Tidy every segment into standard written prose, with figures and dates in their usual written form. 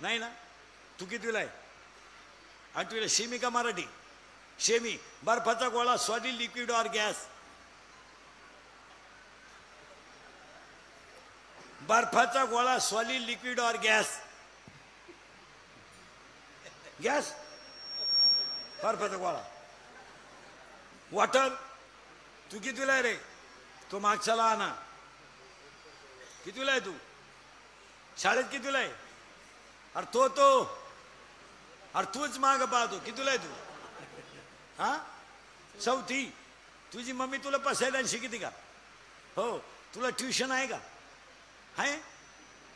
नाही ना? तू कितवीला आहे? आठवीला. शेमी का मराठी? शेमी. बर्फाचा गोळा सॉलिड लिक्विड और गॅस? बर्फाचा गोळा सॉलिड लिक्विड और गॅस? गॅस. बर्फाचा गोळा वॉटर. तू कितवीला आहे रे? तो मागच्याला आणा. कितवीला आहे तू? शाळेत कितवीला आहे? अरे अरे तूच माग पाहतो. कितवीला आहे तू? हा, चौथी. तुझी मम्मी तुला पसायला शिकते का? हो. तुला ट्युशन आहे का? आहे.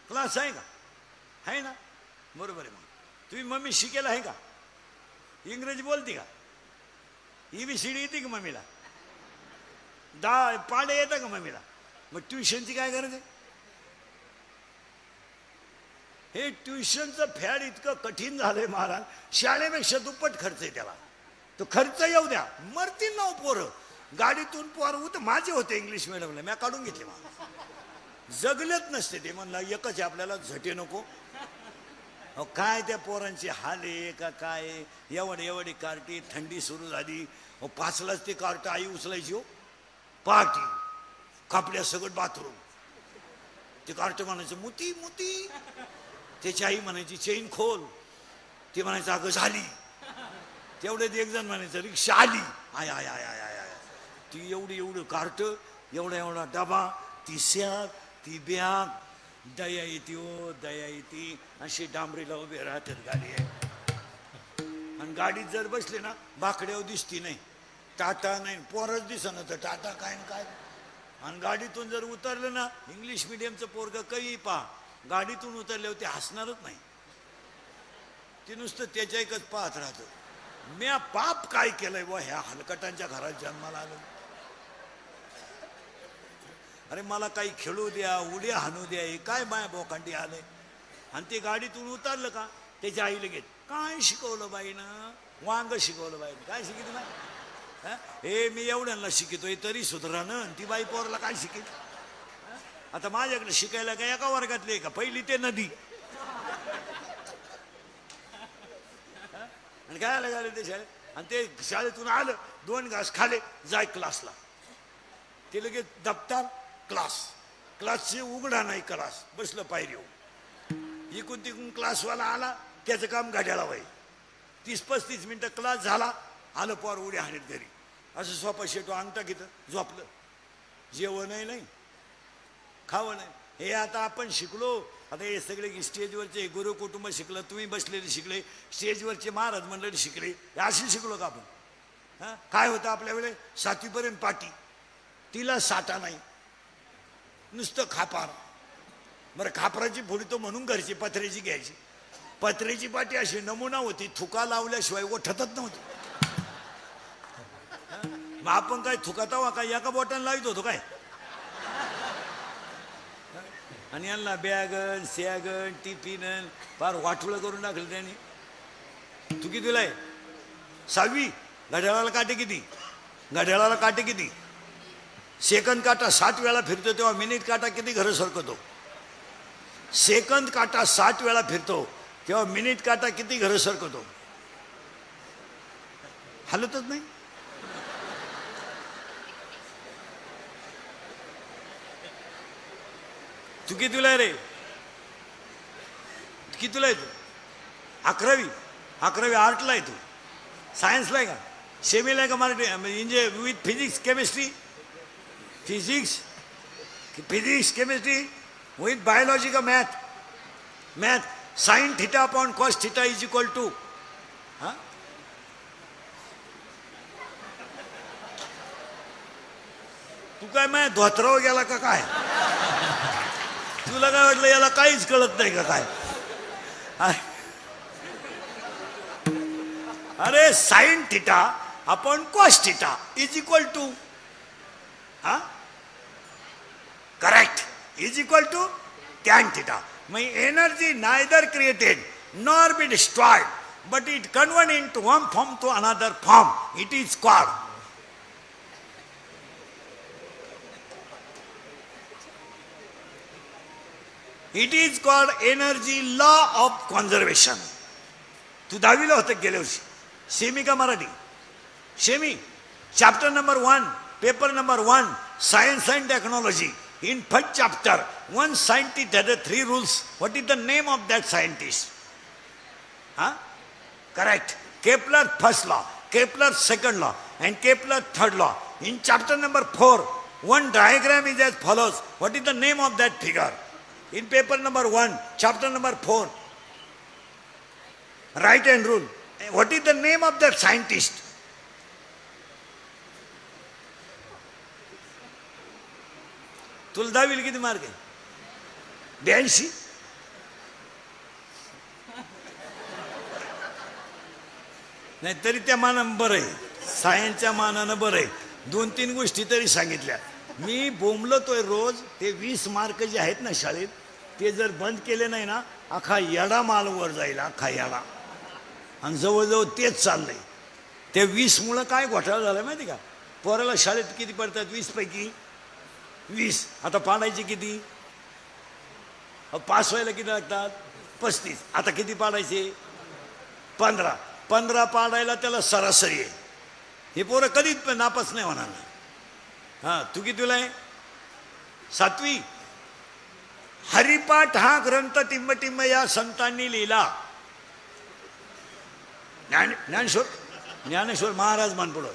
क्लास आहे का? आहे ना? बरोबर आहे. मग तुझी मम्मी शिकेल आहे का? इंग्रजी बोलते का? ABCD येते का मम्मीला? पाडे येतं का मम्मीला? मग ट्युशनची काय गरज आहे? हे ट्युशनचं फॅड इतकं कठीण झालंय महाराज, शाळेपेक्षा दुप्पट खर्च आहे त्याला. तो खर्च येऊ द्या, मरतील ना पोरं. गाडीतून पोर होत माझे होते इंग्लिश मिडियमला, मी काढून घेतले. मला जगलेच नसते ते. म्हणलं एकच आहे आपल्याला, झटे नको. अहो काय त्या पोरांची हाल आहे का काय. एवढी कार्टी. थंडी सुरू झाली. 5लाच ते कार्ट आई उचलायची. हो पार्टी कापड्या सगळं बाथरूम. ते कार्ट म्हणायचं मुती मुती. त्याची आई म्हणायची चेन खोल. ते म्हणायचं अगं झाली. तेवढ्यात एक जण म्हणायचं रिक्षा आली. I I I I I. ती एवढं कार्ट, एवढा डबा, ती सॅग, ती बॅग. दया येते. हो दया येते. अशी डांबरीला उभे राहतात गाडी आहे. आणि गाडीत जर बसले ना बाकड्यावर दिसती नाही. टाटा नाही, पोरच दिसना तर टाटा काय काय. आणि गाडीतून जर उतरलं ना, इंग्लिश मिडियमचं पोरग काही पहा, गाडीतून उतरल्यावर ते हसणारच नाही. ते नुसतं त्याच्या एकच पाहत राहतं. म्या पाप काय केलंय व ह्या हलकटांच्या घरात जन्माला आलो. अरे मला काही खेळू द्या, उड्या हाणू द्या. हे काय माय बोकांडी आलंय. आणि ते गाडीतून उतरलं का त्याच्या आईला घेत काय शिकवलं बाईनं. वांग शिकवलं बाईनं. काय शिकवलं बाई? हे मी एवढ्यांना शिकतोय तरी सुधारानं. ती बाई पोरला काय शिकेल? आता माझ्याकडे शिकायला काय एका वर्गातले का? पहिली ते नदी. आणि काय आलं गाडी ते शाळेत. आणि ते शाळेतून आलं, 2 घास खाले, जाय क्लासला. ते लगेच दप्तर क्लासचे उघडा नाही क्लास. बसलं पायरी. इकून तिकून क्लासवाला आला, त्याचं काम गाड्याला वाई. 30-35 मिनिटं क्लास झाला, आलं पोर उड्या हाणीत घरी. असं सोपा शेटो अंगठा घेतं, झोपलं. जेवणही नाही, खावं नाही. हे आता आपण शिकलो. आता हे सगळे स्टेजवरचे गुरु कुटुंब शिकलं, तुम्ही बसलेले शिकले, स्टेजवरचे महाराज मंडळी शिकले. अशी शिकलो का आपण? हां काय होतं आपल्या वेळे? 7वीपर्यंत पाटी. तिला साठा नाही, नुसतं खापार. बरं खापराची फोडी तो म्हणून घरची पत्र्याची घ्यायची. पत्र्याची पाटी अशी नमुना होती, थुका लावल्याशिवाय ओठतच नव्हती. मग आपण काय थुकातावा काय एका बोटाने लावित होतो काय? आणि यांना बॅगन सॅगन टिफिन फार वाटुळं करून टाकलं त्यांनी. तू कितीला आहे? 6वी. घड्याळाला काटे किती? घड्याळाला काटे किती? सेकंद काटा 60 वेळा फिरतो तेव्हा मिनिट काटा किती घरं सरकतो? सेकंद काटा 60 वेळा फिरतो तेव्हा मिनिट काटा किती घरं सरकतो? हलतच नाही. तू कितीला आहे रे? कितीला आहे तू? 11वी आर्टला आहे. तू सायन्सला आहे का? सेमीला आहे का? मराठी इंजे with physics chemistry with biology का math sine theta upon cos theta is equal to. हां तू काय माय धोत्रावर गेला का काय? तुला काय वाटलं याला काहीच कळत नाही का काय? अरे sine theta upon cos theta is equal to. हा correct. Is equal to tan theta. मग energy neither created nor be destroyed but it convert in to one form to another form. It is called. It is called energy law of conservation. तू 10वीला होतं गेल्या वर्षी. Semi का Marathi? Semi. Chapter number 1, paper number 1, science and technology. In first chapter, one scientist had 3 rules. What is the name of that scientist? Huh? Correct. Kepler first law, Kepler second law, and Kepler third law. In chapter number 4, one diagram is as follows. What is the name of that figure? In paper number 1, chapter number 4, right hand rule. What is the name of that scientist? तुला 10वीला किती mark आहे? 82. नाही तरी त्या मानानं बरं आहे, सायन्सच्या मानानं बरं आहे. 2-3 गोष्टी तरी सांगितल्या. मी बोंबलतोय रोज. ते 20 मार्क जे आहेत ना शाळेत, ते जर बंद केले नाही ना, अख्खा येडा माल वर जाईल, अख्खा येडा. आणि जवळजवळ तेच चाललंय. ते 20मुळं काय घोटाळा झाला माहिती का? पोराला शाळेत किती पडतात? 20 पैकी 20. आता पाडायचे किती? पास व्हायला किती लागतात? 35. आता किती पाडायचे? 15. 15 पाडायला त्याला सरासरी आहे. हे पोरं कधीच नापास नाही होणार. हां, तू कितीला आहे? 7वी. हरिपाठ हा ग्रंथ टिंबटिंब या संतांनी लिहिला. ज्ञानेश्वर महाराज मानपुढं.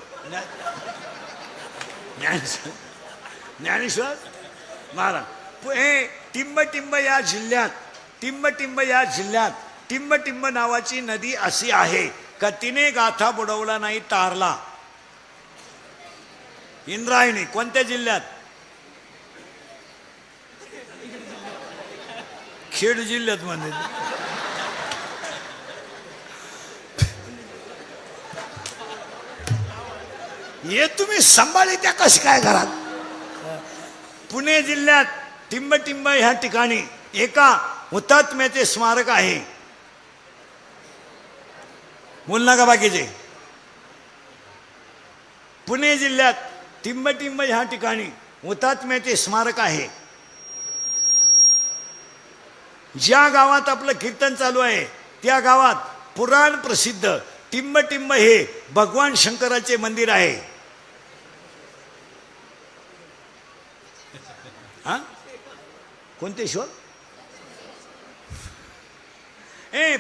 ज्ञानेश्वर महाराज. हे टिंबटिंब या जिल्ह्यात, टिंबटिंब नावाची नदी अशी आहे का तिने गाथा बुडवला नाही, तारला. इंद्रायणी कोणत्या जिल्ह्यात? खेड जिल्ह्यात म्हणजे. हे तुम्ही सांभाळी त्या कशी काय घरात? पुणे जिल्ह्यात टिंबटिंब ह्या ठिकाणी एका हुतात्म्याचे स्मारक आहे. बोल ना का बाकीचे? पुणे जिल्ह्यात टिंबटिंब ह्या ठिकाणी हुतात्म्याचे स्मारक आहे. ज्या गावात आपलं कीर्तन चालू आहे त्या गावात पुराण प्रसिद्ध टिंबटिंब हे भगवान शंकराचे मंदिर आहे. हा, कोणते शोध?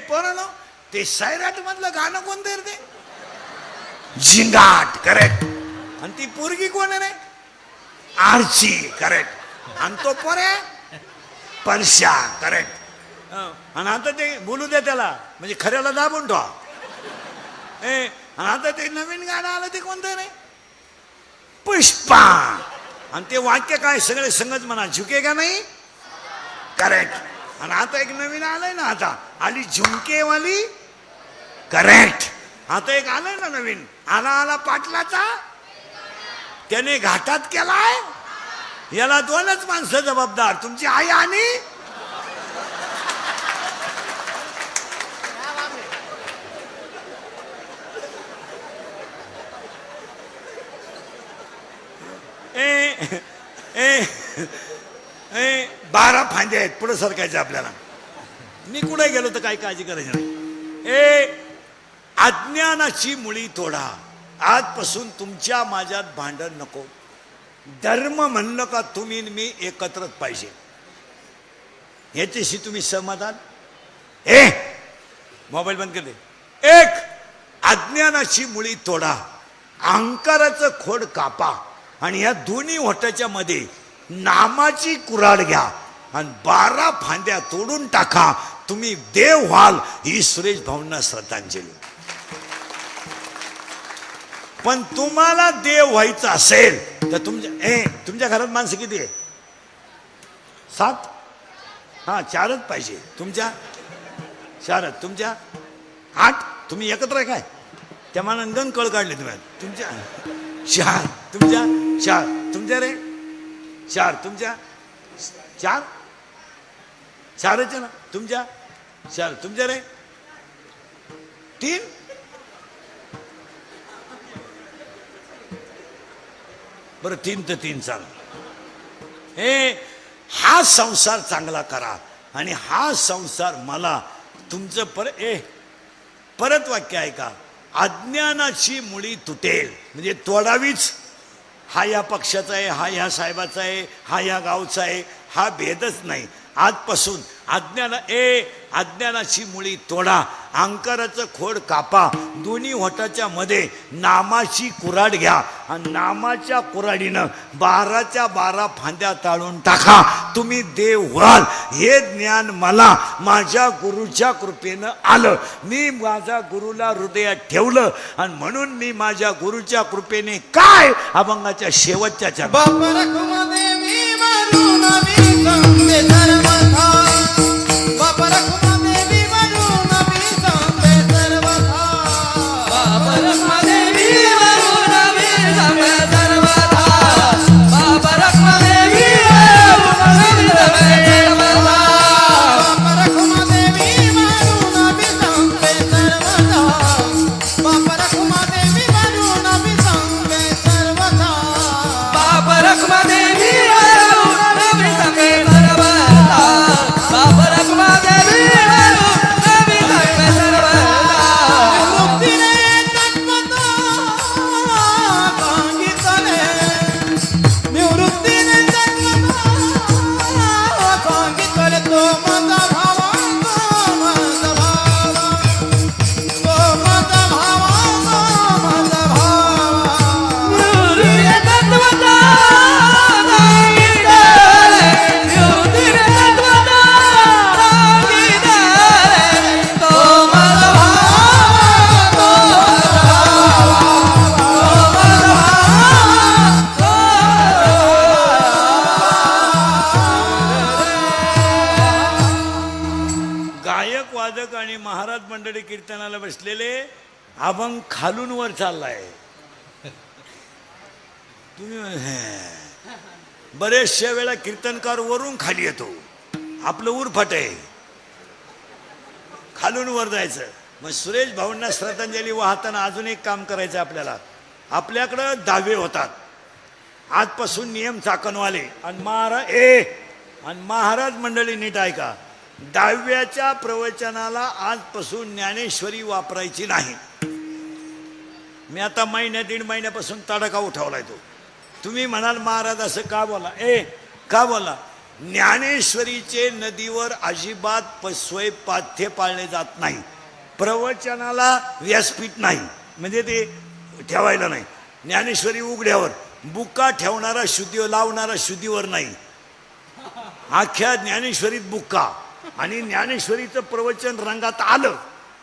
पोरांनो, ते सैराट मधलं गाणं कोणतं रे? ते झिंगाट. करेक्ट. आणि ती पोरगी कोण आहे? आरची. करेक्ट. आणि तो पोरे परशा. करेक्ट. आणि आता ते बोलू द्या त्याला, म्हणजे खऱ्याला दाबून ठेवा. आणि आता ते नवीन गाणं आलं ते कोणतं रे? पुष्पा. आणि ते वाक्य काय? सगळे संगत म्हणा, झुकेगा नाही. करेक्ट. आणि आता एक नवीन आलंय ना, आता आली झुमकेवाली. करेक्ट. आता एक आलंय ना नवीन, आला पाटलाचा, त्याने घाटात केलाय. याला 2च माणसं जबाबदार, तुमची आई आणि ए 12 फांदे आहेत पुढे सरकायचे आपल्याला. मी कुठे गेलो तर काही काळजी करायची नाही. अज्ञानाची मुळी तोडा. आजपासून तुमच्या माझ्यात भांडण नको. धर्म म्हणलं का तुम्ही मी एकत्रच पाहिजे, याच्याशी तुम्ही सहमत आहात? मोबाईल बंद कर दे. एक, अज्ञानाची मुळी तोडा, अहंकाराचं खोड कापा, आणि या दोन्ही होटाच्या मध्ये नामाची कुऱ्हाड घ्या आणि 12 फांद्या तोडून टाका. तुम्ही देव व्हाल. ही सुरेश भाऊंना श्रद्धांजली. पण तुम्हाला देव व्हायचं असेल तर तुमच्या घरात माणसं किती आहे? 7. हा, 4च पाहिजे. तुमच्या 4च, तुमच्या 8. तुम्ही एकत्र आहे काय? त्या मानानं गण कळ काढले तुम्ही. तुमच्या 4, तुमच्या 4, तुमच्या रे 4, तुमच्या 4, 4च ना. तुमच्या 4, तुमच्या रे 3. बरं 3 तर 3 चाल. हा संसार चांगला करा. आणि हा संसार मला तुमचं परत वाक्य आहे का, अज्ञानाची मुळी तुटेल म्हणजे तोडावीच. हा या पक्षाचा आहे, हा ह्या साहेबाचा आहे, हा या गावचा आहे, हा भेदच नाही. आजपासून अज्ञानाची मुळी तोडा, अहंकाराचं खोड कापा, दोन्ही होटाच्या मध्ये नामाची कुऱ्हाड घ्या आणि नामाच्या कुऱ्हाडीनं 12च्या 12 फांद्या ताळून टाका, तुम्ही देव व्हाल. हे ज्ञान मला माझ्या गुरुच्या कृपेनं आलं. मी माझ्या गुरुला हृदयात ठेवलं आणि म्हणून मी माझ्या गुरुच्या कृपेने काय अभंगाच्या शेवटच्या आणि महाराज मंडळी कीर्तनाला बसलेले. अभंग खालून वर चाललाय. तुम्ही बरेचशा वेळा कीर्तनकार वरून खाली येतो, आपलं उरफाट आहे, खालून वर जायचं. मग सुरेश भाऊंना श्रद्धांजली वाहताना अजून एक काम करायचं आपल्याला. आपल्याकडं दावे होतात, आजपासून नियम चाकणवाले आणि महाराज मंडळी नीट ऐका. दहाव्याच्या प्रवचनाला आजपासून ज्ञानेश्वरी वापरायची नाही. मी आता दीड महिन्यापासून तडका उठवलाय तो. तुम्ही म्हणाल महाराज असं का बोला, का बोला. ज्ञानेश्वरीचे नदीवर अजिबात पाथ्य पाळले जात नाही. प्रवचनाला व्यासपीठ नाही म्हणजे ते ठेवायला नाही. ज्ञानेश्वरी उघड्यावर बुक्का ठेवणारा लावणारा शुद्धीवर नाही. अख्ख्या ज्ञानेश्वरीत बुक्का. आणि ज्ञानेश्वरीचं प्रवचन रंगात आलं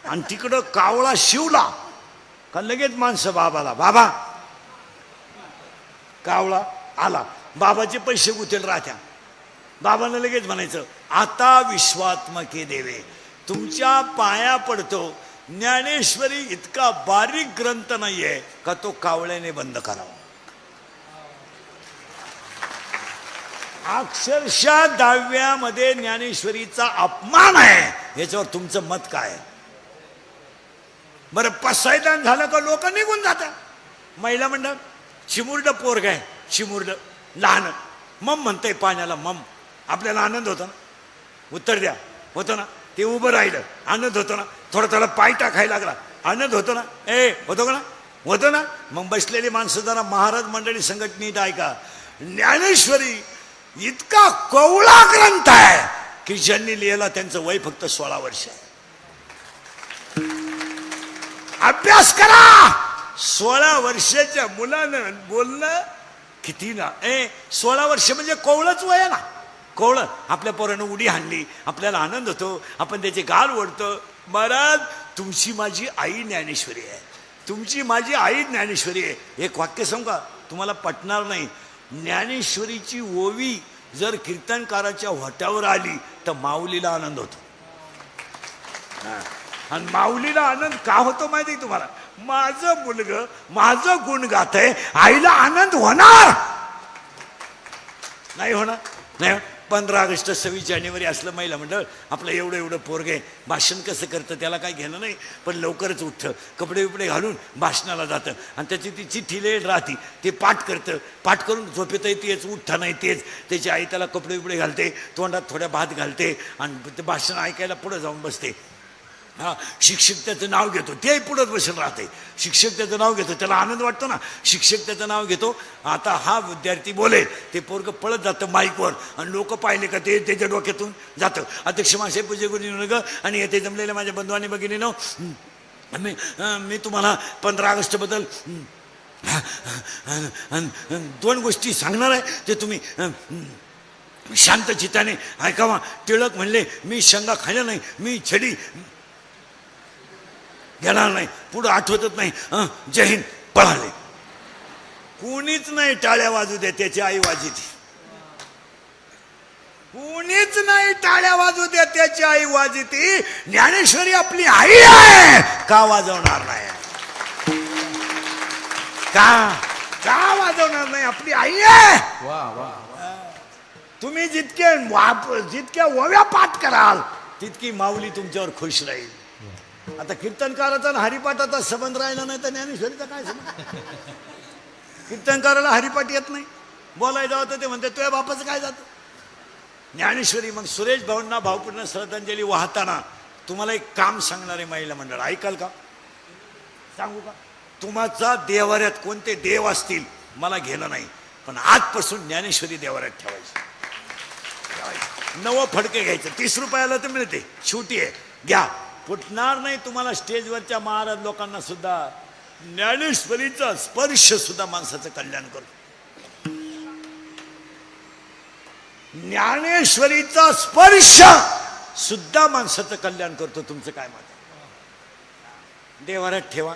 आणि तिकडं कावळा शिवला का लगेच माणसं बाबा कावळा आला, बाबाचे पैसे गुतेल राहत्या. बाबांना लगेच म्हणायचं, आता विश्वात्मके देवे तुमच्या पाया पडतो. ज्ञानेश्वरी इतका बारीक ग्रंथ नाहीये का तो कावळ्याने बंद करावा. अक्षरशः दहाव्यामध्ये ज्ञानेश्वरीचा अपमान आहे. याच्यावर तुमचं मत काय? बरं, पसायदान झालं का लोक निघून जातात. महिला मंडळ चिमुरड पोरग आहे, चिमुरड लहान मम म्हणतंय पाण्याला मम. आपल्याला आनंद होतो ना, उत्तर द्या. होतो ना, ते उभं राहिलं आनंद होतो ना, थोडा पाय टाकायला लागला आनंद होतो ना, होतो का ना, होतो ना. मग बसलेली माणसं जरा महाराज मंडळी संघटनेत ऐका. ज्ञानेश्वरी इतका कवळा ग्रंथ आहे की ज्यांनी लिहिला त्यांचं वय फक्त 16 वर्ष आहे. अभ्यास करा. 16 वर्षाच्या मुलानं बोलणं किती ना. 16 वर्ष म्हणजे कवळच वय आहे ना. कवळ. आपल्या पोरानं उडी हाणली, आपल्याला आनंद होतो, आपण त्याचे गाल ओढतो. महाराज तुमची माझी आई ज्ञानेश्वरी आहे, तुमची माझी आई ज्ञानेश्वरी आहे. एक वाक्य सांगू का, तुम्हाला पटणार नाही. ज्ञानेश्वरीची ओवी जर कीर्तनकाराच्या होट्यावर आली तर माऊलीला आनंद होतो. आणि माऊलीला आनंद का होतो माहिती आहे तुम्हाला? माझं मुलग माझं गुण गात आहे, आईला आनंद होणार नाही. होणार नाही. 15 ऑगस्ट 26 जानेवारी असलं महिला मंडळ आपलं एवढं एवढं पोरग आहे, भाषण कसं करतं त्याला काही घेणं नाही, पण लवकरच उठतं, कपडे बिपडे घालून भाषणाला जातं आणि त्याची ती चिठ्ठी लिहिली राहते, ते पाठ करतं, पाठ करून झोपेतही तेच, उठता नाही तेच, त्याची आई त्याला कपडे बिपडे घालते, तोंडात थोड्या भात घालते आणि ते भाषण ऐकायला पुढे जाऊन बसते. हा, शिक्षक त्याचं नाव घेतो, तेही पुढंच बसून राहते, शिक्षक त्याचं नाव घेतो, त्याला आनंद वाटतो ना, शिक्षक त्याचं नाव घेतो, आता हा विद्यार्थी बोले, ते पोरग पळत जातं माईकवर आणि लोक पाहिले का ते त्याच्या डोक्यातून जातं. अध्यक्ष महाशय, पूजे गुरुजी ग आणि येथे जमलेल्या माझ्या बंधूंनी भगिनीनो, मी तुम्हाला 15 ऑगस्टबद्दल 2 गोष्टी सांगणार आहे, ते तुम्ही शांत चित्ताने ऐकावा. टिळक म्हणले, मी शेंगा खाल्ल्या नाही, मी छडी घेणार नाही, पुढं आठवतच नाही, जय हिंद, पळाले. कोणीच नाही टाळ्या वाजू द्या, त्याची आई वाजती. कोणीच नाही टाळ्या वाजू द्या, त्याची आई वाजती. ज्ञानेश्वरी आपली आई आहे, का वाजवणार नाही? का वाजवणार नाही? आपली आई आहे. तुम्ही जितक्या ओव्या पाठ कराल तितकी माऊली तुमच्यावर खुश राहील. आता कीर्तनकाराचा आणि हरिपाठाचा संबंध राहिला नाही तर ज्ञानेश्वरीचा काय संबंध? कीर्तनकाराला हरिपाठ येत नाही, बोलायला जावं तर ते म्हणते तुझ्या बापाचं काय जातं. ज्ञानेश्वरी. मग सुरेश भाऊंना भावपूर्ण श्रद्धांजली वाहताना तुम्हाला एक काम सांगणारे महिला मंडळ, ऐकाल का? सांगू का? तुमचा देवाऱ्यात कोणते देव असतील मला घेणं नाही, पण आजपासून ज्ञानेश्वरी देवाऱ्यात ठेवायची. 9 फडके घ्यायचं, 30 रुपयाला तर मिळते, छोटी आहे, घ्या. फुटणार नाही तुम्हाला. स्टेजवरच्या महाराज लोकांना सुद्धा ज्ञानेश्वरीचा स्पर्श सुद्धा माणसाचं कल्याण करतो. ज्ञानेश्वरीचा स्पर्श सुद्धा माणसाचं कल्याण करतो. तुमचं काय मत? देवाऱ्यात ठेवा,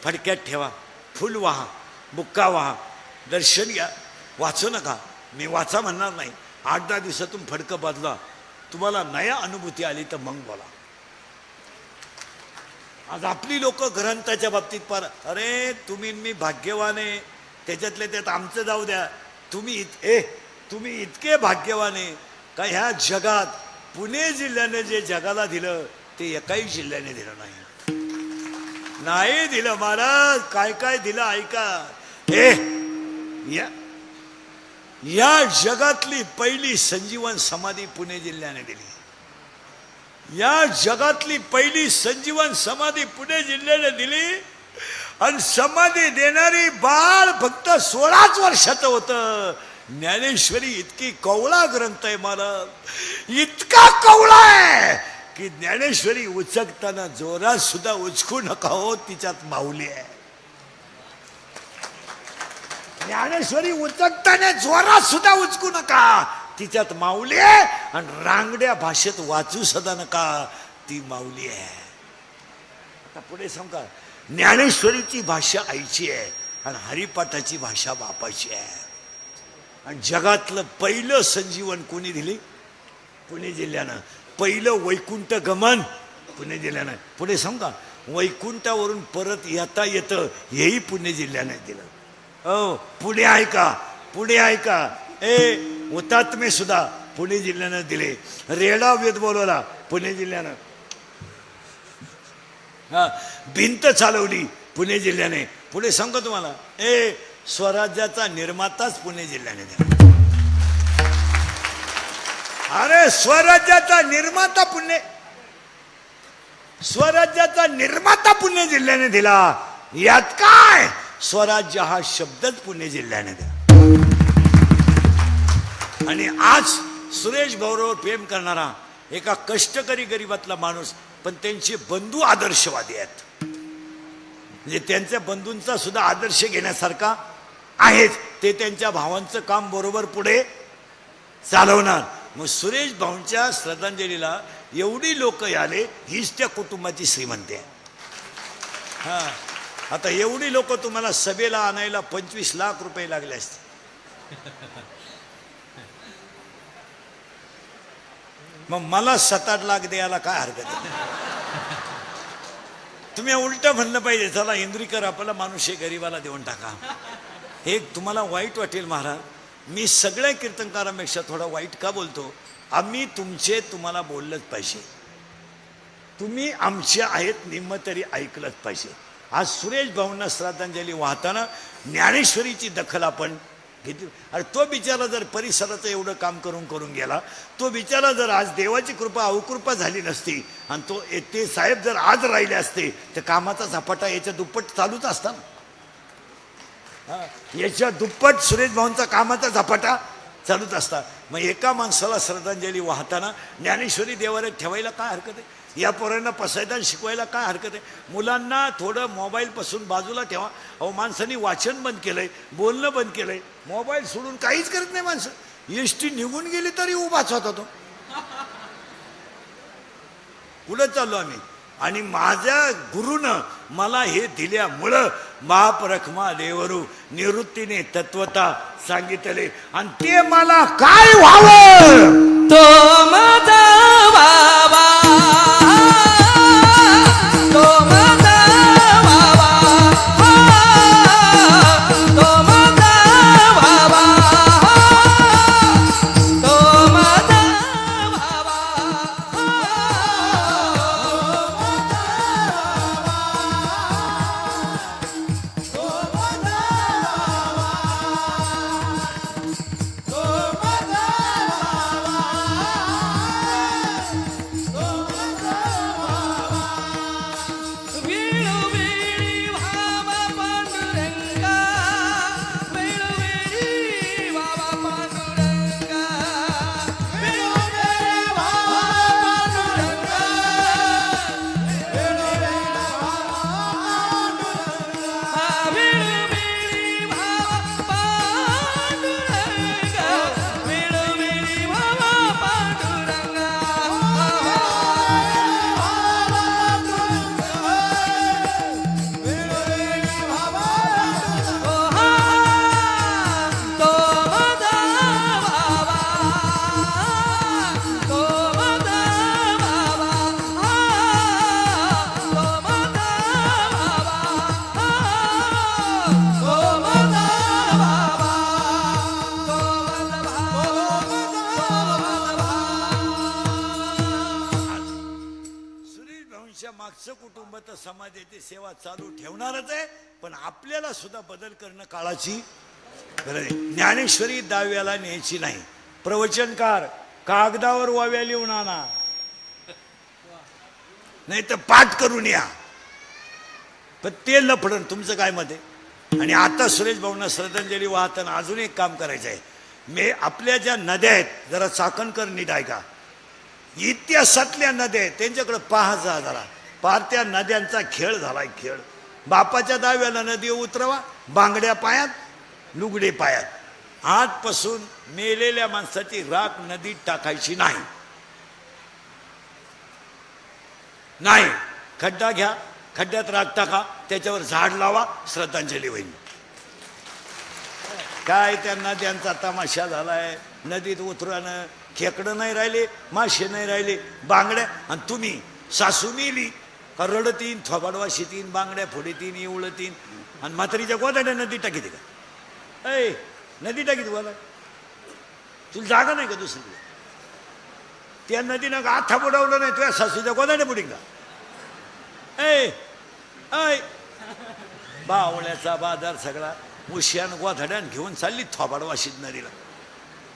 फडक्यात ठेवा, फुल वाहा, बुक्का वाहा, दर्शन घ्या, वाचू नका. मी वाचा म्हणणार नाही, 8-10 दिवसातून फडकं बदला. तुम्हाला नया अनुभूती आली तर मग बोला. आज आपली लोक ग्रंथाच्या बाबतीत पार, अरे तुम्ही मी भाग्यवान आहे, त्याच्यातले त्यात आमचं जाऊ द्या, तुम्ही इतके भाग्यवान आहे का ह्या जगात पुणे जिल्ह्याने जे जगाला दिलं ते एकाही जिल्ह्याने दिलं नाही दिलं. महाराज काय काय दिलं ऐका. या जगातली पहिली संजीवन समाधी पुणे जिल्ह्याने दिली. या जगातली पहिली संजीवन समाधी पुणे जिल्ह्याने दिली आणि समाधी देणारी बाळ फक्त 16च वर्षाचं होतं. ज्ञानेश्वरी इतकी कवळा ग्रंथ आहे महाराज, इतका कवळा आहे की ज्ञानेश्वरी उचकताना जोरात सुद्धा उचकू नका हो, तिच्यात माऊली आहे. ज्ञानेश्वरी उचकताना जोरात सुद्धा उचकू नका, तिच्यात माऊली आहे. आणि रांगड्या भाषेत वाचू सुद्धा नका, ती माऊली आहे. आता पुढे सांगा, ज्ञानेश्वरीची भाषा आईची आहे आणि हरिपाठाची भाषा बापाची आहे. आणि जगातलं पहिलं संजीवन कोणी दिली? पुणे जिल्ह्यानं. पहिलं वैकुंठ गमन पुणे जिल्ह्यानं. पुढे सांगा, वैकुंठावरून परत येता येतं हेही पुणे जिल्ह्याने दिलं. हो, पुणे ऐका, पुणे ऐका. हुतात्मे सुद्धा पुणे जिल्ह्यानं दिले. रेडा वेद बोलवला पुणे जिल्ह्यानं. भिंत चालवली पुणे जिल्ह्याने. पुढे सांगतो तुम्हाला, स्वराज्याचा निर्माताच पुणे जिल्ह्याने दिला. अरे स्वराज्याचा निर्माता स्वराज्याचा निर्माता पुणे जिल्ह्याने दिला. यात काय? स्वराज्य हा शब्दच पुणे जिल्ह्याने दिला. आणि आज सुरेश भाऊवर प्रेम करणारा एका कष्टकरी गरीबातला माणूस, पण त्यांचे बंधू आदर्शवादी आहेत. म्हणजे त्यांच्या बंधूंचा सुद्धा आदर्श घेण्यासारखा आहेच. ते त्यांच्या भावांचं काम बरोबर पुढे चालवणार. मग सुरेश भाऊंच्या श्रद्धांजलीला एवढी लोक आले, हीच त्या कुटुंबाची श्रीमंती आहे. हा, आता एवढी लोक तुम्हाला सभेला आणायला 25 लाख रुपये लागले असते. मग मला 7-8 लाख द्यायला काय हरकत आहे? तुम्ही उलट म्हणलं पाहिजे, चला इंद्रीकर आपला माणूस आहे, गरीबाला देऊन टाका. हे तुम्हाला वाईट वाटेल महाराज, मी सगळ्या कीर्तनकारांपेक्षा थोडा वाईट का बोलतो? आम्ही तुमचे तुम्हाला बोललंच पाहिजे, तुम्ही आमचे आहेत निम्म तरी ऐकलंच पाहिजे. आज सुरेश भाऊंना श्रद्धांजली वाहताना ज्ञानेश्वरीची दखल आपण घेतली. अरे तो बिचारा जर परिसराचं एवढं काम करून गेला, तो बिचारा जर आज देवाची कृपा अवकृपा झाली नसती आणि ते साहेब जर आज राहिले असते तर कामाचा झपाटा याच्या दुप्पट चालूच असता ना. याच्या दुप्पट सुरेश भाऊंचा कामाचा झपाटा चालूच असता. मग एका माणसाला श्रद्धांजली वाहताना ज्ञानेश्वरी देवाऱ्यात ठेवायला काय हरकत आहे? या पोरांना पसायदान शिकवायला काय हरकत आहे? मुलांना थोडं मोबाईलपासून बाजूला ठेवा. अहो माणसांनी वाचन बंद केलंय, बोलणं बंद केलंय, मोबाईल सोडून काहीच करत नाही माणसं. एसटी निघून गेली तरी उभाच होता तो. पुढे चाललो आम्ही. आणि माझ्या गुरुनं मला हे दिल्यामुळं महापरखमा देवरू निवृत्तीने तत्वता सांगितले आणि ते मला काय व्हावं तो माझा बाबा, तो माझा बाबा, तो माझा बाबा, तो माझा बाबा. वेळोवेळी भावा पांडुरंगा, वेळोवेळी भावा पांडुरंगा, वेळोवेळी भावा पांडुरंगा, वेळोवेळी भावा पांडुरंगा, वेळोवेळी भावा पांडुरंगा. तो माझा बाबा, तो माझा बाबा, तो माझा बाबा, तो माझा बाबा, तो सुरेश भाऊंच्या मागचं कुटुंब तर समाजाची सेवा चालू ठेवणारच आहे, पण आपल्याला सुद्धा बदल करणं काळाची गरज आहे. ज्ञानेश्वरी दाव्याला न्यायची नाही. प्रवचनकार कागदावर वाव्या लिहून आणा, नाही तर पाठ करून या, पण ते लफडण तुमचं काय मत आहे? आणि आता सुरेश भाऊंना श्रद्धांजली वाहताना अजून एक काम करायचं आहे. आपल्या ज्या नद्या आहेत जरा चाकणकर नीट ऐका. इतिहासातल्या नद्या आहेत त्यांच्याकडे पहा जरा. पार त्या नद्यांचा खेळ झालाय, खेळ. बापाच्या दाव्याला नदी उतरवा, बांगड्या पायात लुगडे पायात. आजपासून मेलेल्या माणसाची राख नदीत टाकायची नाही. नाही, खड्डा घ्या, खड्ड्यात राख टाका, त्याच्यावर झाड लावा, श्रद्धांजली होईल. काय त्या नद्यांचा तमाशा झालाय. नदीत उतरानं खेकडं नाही राहिले, मासे नाही राहिले, बांगड्या. आणि तुम्ही सासू मेली का रडतीन, थोबाडवा शितीन, बांगड्या फोडीतीन, इवळतीन आणि म्हातारीच्या गोदाड्या नदी टाकीते का? ऐ नदी टाकीत बोला, तुला जागा नाही का दुसरीकडे? त्या नदीनं आथा बुडवलं नाही, तुझ्या सासूच्या गोदाड्या बुडीन का? ऐ ऐ बावळ्याचा बाजार सगळा उशियान गोधाड्यान घेऊन चालली थोबाडवाशीत नदीला.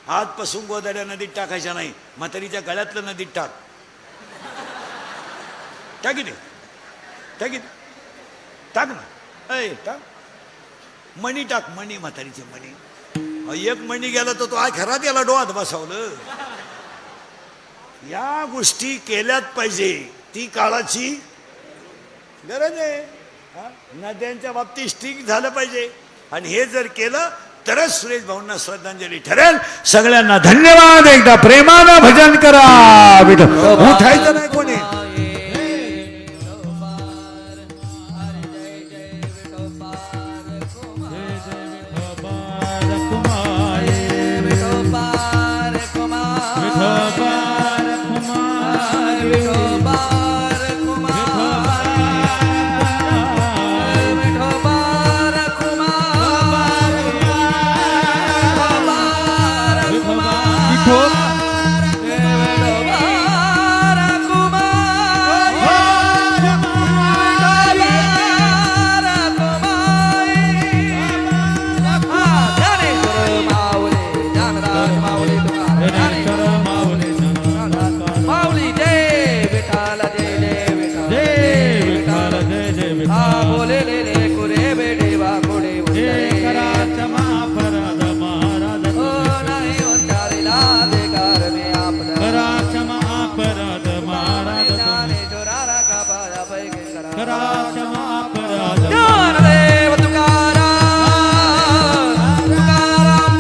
आजपासून गोदाड्या नदीत टाकायच्या नाही, म्हातारीच्या गळ्यातलं नदीत टाक. टाकी दे, टाकी टाक ना. ऐ टाक, मणी टाक, मणी, म्हातारीचे मणी. एक मणी गेला तर तो आ खरात याला डोळ्यात बसवलं. या गोष्टी केल्यात पाहिजे, ती काळाची गरज आहे. नद्यांच्या बाबतीत स्ट्रिक्ट झालं पाहिजे. आणि हे जर केलं तरच सुरेश भाऊंना श्रद्धांजली ठरेल. सगळ्यांना धन्यवाद. एकदा प्रेमानं भजन करा. उठायचं नाही कोणी. करा क्षमा अपराध ज्ञानदेव तुकाराम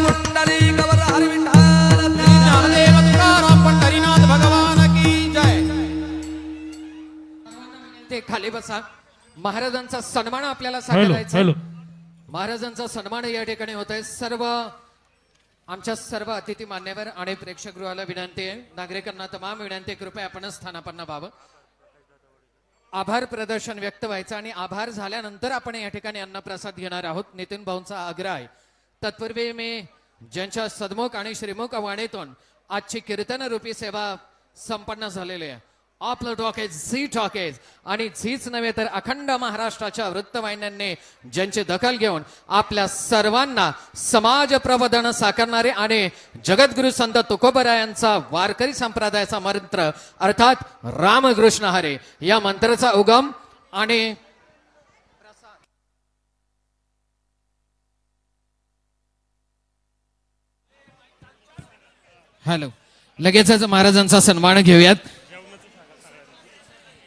पुंडलिक वरहरि विठ्ठल ज्ञानदेव तुकाराम पंढरीनाथ भगवान की जय. ते खाली बसा. महाराजांचा सन्मान आपल्याला हॅलो साकारायचा हॅलो आहे. महाराजांचा सन्मान या ठिकाणी होत आहे. आमच्या सर्व अतिथी मान्यवर आणि प्रेक्षकगृहाला विनंती आहे, नागरिकांना तमाम विनंती आहे, कृपया आपण स्थानापन्न व्हावं. आभार प्रदर्शन व्यक्त व्हायचं आणि आभार झाल्यानंतर आपण या ठिकाणी अन्नप्रसाद घेणार आहोत. नितीन भाऊंचा आग्रह आहे. तत्पूर्वी मी ज्यांच्या सद्मुख आणि श्रीमुख वाणीतून आजची कीर्तन रूपी सेवा संपन्न झालेली आहे. आपलं टॉकेज झी टॉकेज आणि झीच नव्हे तर अखंड महाराष्ट्राच्या वृत्तवाहिन्यांनी ज्यांची दखल घेऊन आपल्या सर्वांना समाज प्रबोधन साकारणारे आणि जगद्गुरु संत तुकोबरायांचा वारकरी संप्रदायाचा मंत्र अर्थात रामकृष्ण हरे या मंत्राचा उगम आणि हॅलो लगेचच महाराजांचा सन्मान घेऊयात.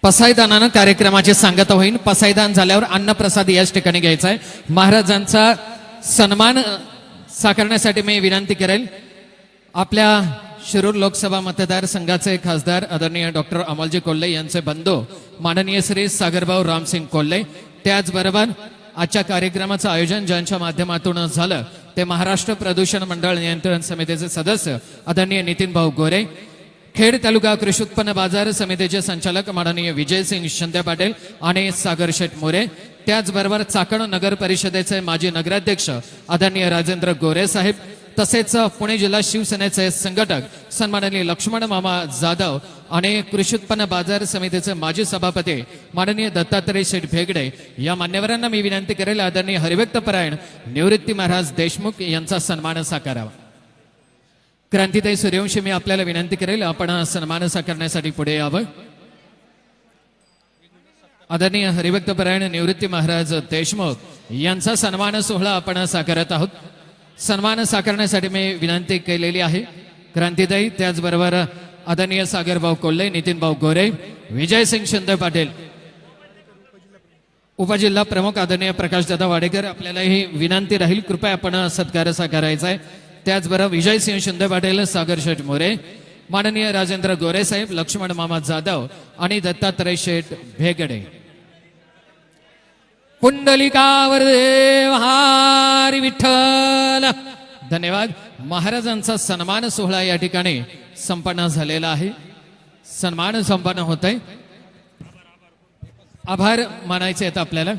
पसायदानानं कार्यक्रमाची सांगता होईल. पसायदान झाल्यावर अन्नप्रसाद याच ठिकाणी घ्यायचा आहे. महाराजांचा सन्मान साकारण्यासाठी मी विनंती करेल आपल्या शिरूर लोकसभा मतदारसंघाचे खासदार आदरणीय डॉक्टर अमोलजी कोल्हे यांचे बंधू माननीय श्री सागरभाऊ रामसिंग कोल्हे, त्याचबरोबर आजच्या कार्यक्रमाचं आयोजन ज्यांच्या माध्यमातून झालं ते महाराष्ट्र प्रदूषण मंडळ नियंत्रण समितीचे सदस्य आदरणीय नितीन भाऊ गोरे, खेड तालुका कृषी उत्पन्न बाजार समितीचे संचालक माननीय विजयसिंग शिंदे पाटील आणि सागर शेठ मोरे, त्याचबरोबर चाकण नगर परिषदेचे माजी नगराध्यक्ष आदरणीय राजेंद्र गोरे साहेब, तसेच पुणे जिल्हा शिवसेनेचे संघटक सन्माननीय लक्ष्मण मामा जाधव आणि कृषी उत्पन्न बाजार समितीचे माजी सभापती माननीय दत्तात्रय शेठ भेगडे या मान्यवरांना मी विनंती करेल आदरणीय हरिभक्तपरायण निवृत्ती महाराज देशमुख यांचा सन्मान साकारावा. क्रांतीताई सूर्यवंशी मी आपल्याला विनंती करेल आपण सन्मान साकारण्यासाठी पुढे यावं. आदरणीय हरिभक्तपरायण निवृत्ती महाराज देशमुख यांचा सन्मान सोहळा आपण साकारत आहोत. सन्मान साकारण्यासाठी मी विनंती केलेली आहे क्रांतीताई, त्याचबरोबर आदरणीय सागरभाऊ कोल्हे, नितीन भाऊ गोरे, विजयसिंग शिंदे पाटील, उपजिल्हा प्रमुख आदरणीय प्रकाशदादा वाडेकर, आपल्याला ही विनंती राहील कृपया आपण सत्कार साकारायचा आहे. त्याचबरोबर विजयसिंह शिंदे पाटील, सागर शेठ मोरे, माननीय राजेंद्र गोरे साहेब, लक्ष्मण मामा जाधव आणि दत्तात्रय शेठ भेगडे. पुंडलिकावर देव हरी विठ्ठल. धन्यवाद. महाराजांचा सन्मान सोहळा या ठिकाणी संपन्न झालेला आहे. सन्मान संपन्न होत आहे. आभार मानायचे आहेत आपल्याला.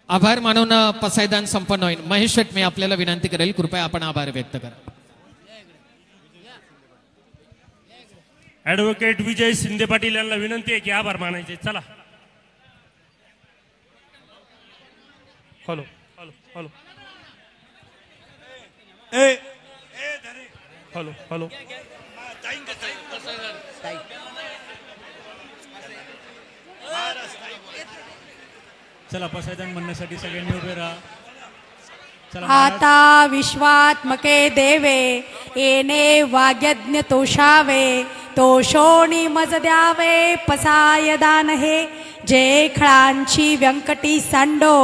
आभार मानून पसायदान संपन्न होईल. महेश शेठ मी आपल्याला विनंती करेल कृपया आपण आभार व्यक्त करा. ऍडव्होकेट विजय शिंदे पाटील यांना विनंती आहे की आभार मानायचे. चला hello hello hello hello hello चला पसायदान म्हणण्यासाठी सगळ्यांनी उभे राहा. चला महाराज. आता विश्वात्मके देवे येणे वाग्यज्ञ तोषावे तोषोणी मज द्यावे पसाय दान हे जे खळांची व्यंकटी सांडो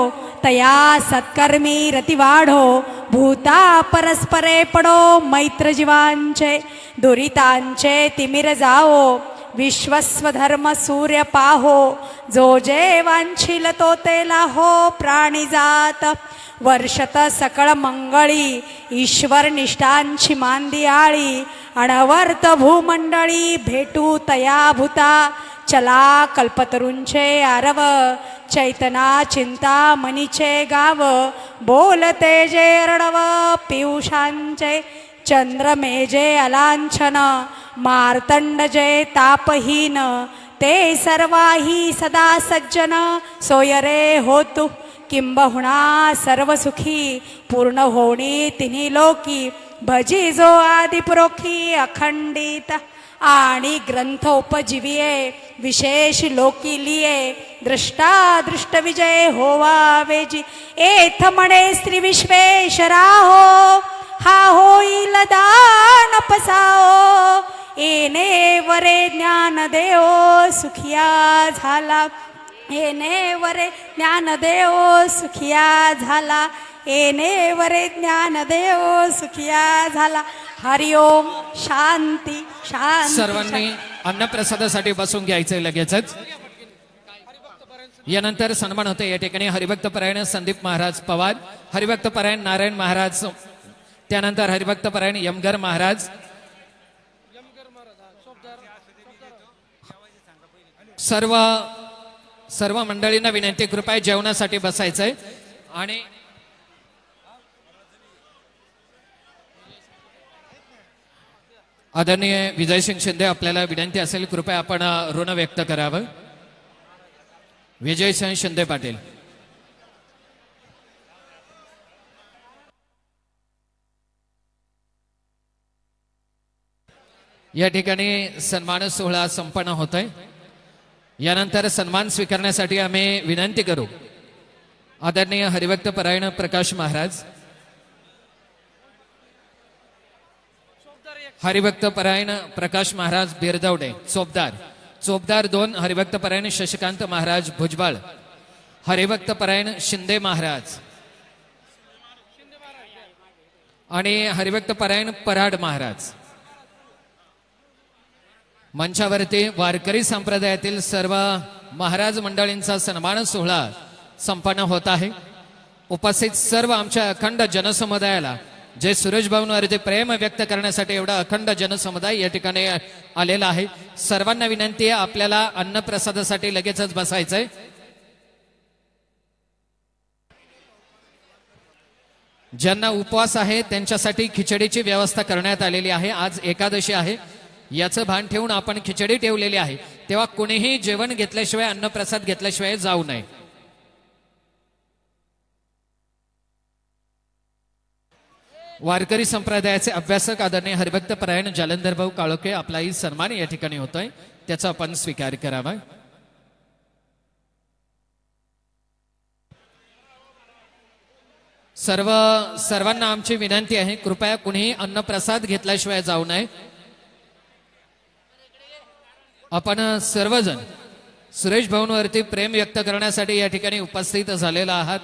तया सत्कर्मी रती वाढो भूता परस्परे पडो मैत्र जीवांचे दुरितांचे तिमिर जाओ विश्वस्वधर्म सूर्य पाहो जो जे वांछिल तो तेला हो प्राणी जात वर्षत सकळ मंगळी ईश्वर निष्ठांची मांदी आळी अणवर्त भूमंडळी भेटू तया भूता चला कल्पतरूंचे आरव चैतना चिंता मनीचे गाव बोलते जे रणव पियुषांचे चंद्रमेजे अलांछन मार्तंड जे तापहीन ते सर्वाही सदा सज्जन सोयरे होतु किंबहुना सर्व सुखी पूर्ण होणी तिन्ही लोकी भजी जो आदिपुरोखी अखंडित आणि ग्रंथ उपजीविये विशेष लोकी लिये दृष्टा दृष्ट विजय होवा वेजी एथ म्हणे श्री विश्वेश्वरा हो हा होईल दान पसाओ येणे वरे ज्ञानदेव सुखिया झाला, येणे वरे ज्ञानदेव सुखिया झाला, येणे वरे ज्ञानदेव सुखिया झाला. हरिओम. शांती शांती. सर्वांनी अन्नप्रसादासाठी बसून घ्यायचंय लगेचच. यानंतर सन्मान होते या ठिकाणी हरिभक्त परायण संदीप महाराज पवार, हरिभक्त परायण नारायण महाराज, त्यानंतर हरिभक्त परायण यमगर महाराज. सर्व मंडळींना विनंती, कृपया जेवणासाठी बसायचंय. आणि आदरणीय विजयसिंग शिंदे, आपल्याला विनंती असेल कृपया आपण ऋण व्यक्त करावं. विजयसिंग शिंदे पाटील. या ठिकाणी सन्मान सोहळा संपन्न होतोय. यानंतर सन्मान स्वीकारण्यासाठी आम्ही विनंती करू आदरणीय हरिभक्त परायण प्रकाश महाराज, हरिभक्त परायण प्रकाश महाराज बिरदवडे चोपदार 2, हरिभक्त परायण शशिकांत महाराज भुजबळ, हरिभक्त परायण शिंदे महाराज आणि हरिभक्त परायण पराड महाराज. मंचावरती वारकरी संप्रदायातील सर्व महाराज मंडळींचा सन्मान सोहळा संपन्न होत आहे. उपस्थित सर्व आमच्या अखंड जनसमुदायाला, जे सुरेश भाऊंवरती प्रेम व्यक्त करण्यासाठी एवढा अखंड जनसमुदाय या ठिकाणी आलेला आहे, सर्वांना विनंती आहे आपल्याला अन्नप्रसादासाठी लगेचच बसायचंय. ज्यांना उपवास आहे त्यांच्यासाठी खिचडीची व्यवस्था करण्यात आलेली आहे. आज एकादशी आहे, याचं भान ठेवून आपण खिचडी ठेवलेली आहे. तेव्हा कोणीही जेवण घेतल्याशिवाय, अन्नप्रसाद घेतल्याशिवाय जाऊ नये. वारकरी संप्रदायाचे अभ्यासक आदरणीय हरिभक्त परायण जालंधर भाऊ काळोखे, आपलाही सन्मान या ठिकाणी होतोय, त्याचा आपण स्वीकार करावा. सर्वांना आमची विनंती आहे, कृपया कुणीही अन्नप्रसाद घेतल्याशिवाय जाऊ नये. आपण सर्वजण सुरेश भाऊंवरती प्रेम व्यक्त करण्यासाठी या ठिकाणी उपस्थित झालेला आहात.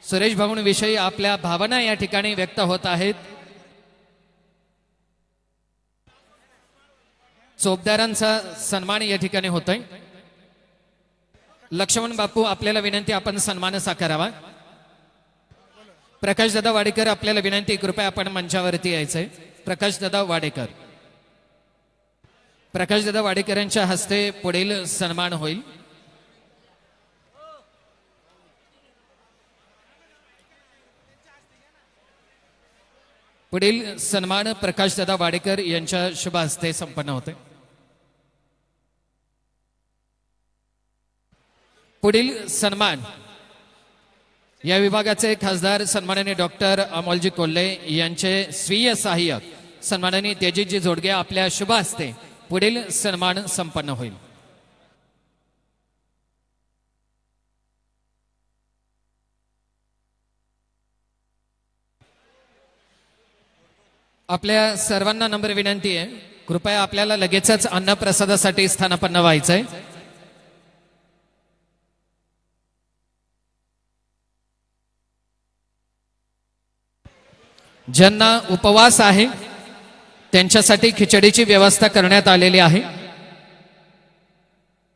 सुरेश भाऊंविषयी आपल्या भावना या ठिकाणी व्यक्त होत आहेत. चोपदारांचा सन्मान या ठिकाणी होतोय. लक्ष्मण बापू, आपल्याला विनंती, आपण सन्मान साकारावा. प्रकाशदादा वाडेकर, आपल्याला विनंती, कृपया आपण मंचावरती यायचंय. प्रकाशदादा वाडेकर, प्रकाशदादा वाडेकरांच्या हस्ते पुढील सन्मान होईल. पुढील सन्मान प्रकाशदादा वाडेकर यांच्या शुभ हस्ते संपन्न होते. पुढील सन्मान या विभागाचे खासदार सन्माननीय डॉक्टर अमोलजी कोल्हे यांचे स्वीय सहाय्यक सन्माननीय तेजस्वी जोडगे, आपल्या शुभ हस्ते पुढील सन्मान संपन्न होईल. आपल्या सर्वांना नम्र विनंती आहे, कृपया आपल्याला लगेचच अन्नप्रसादासाठी स्थानापन्न व्हायचंय. ज्यांना उपवास आहे त्यांच्यासाठी खिचडीची व्यवस्था करण्यात आलेली आहे.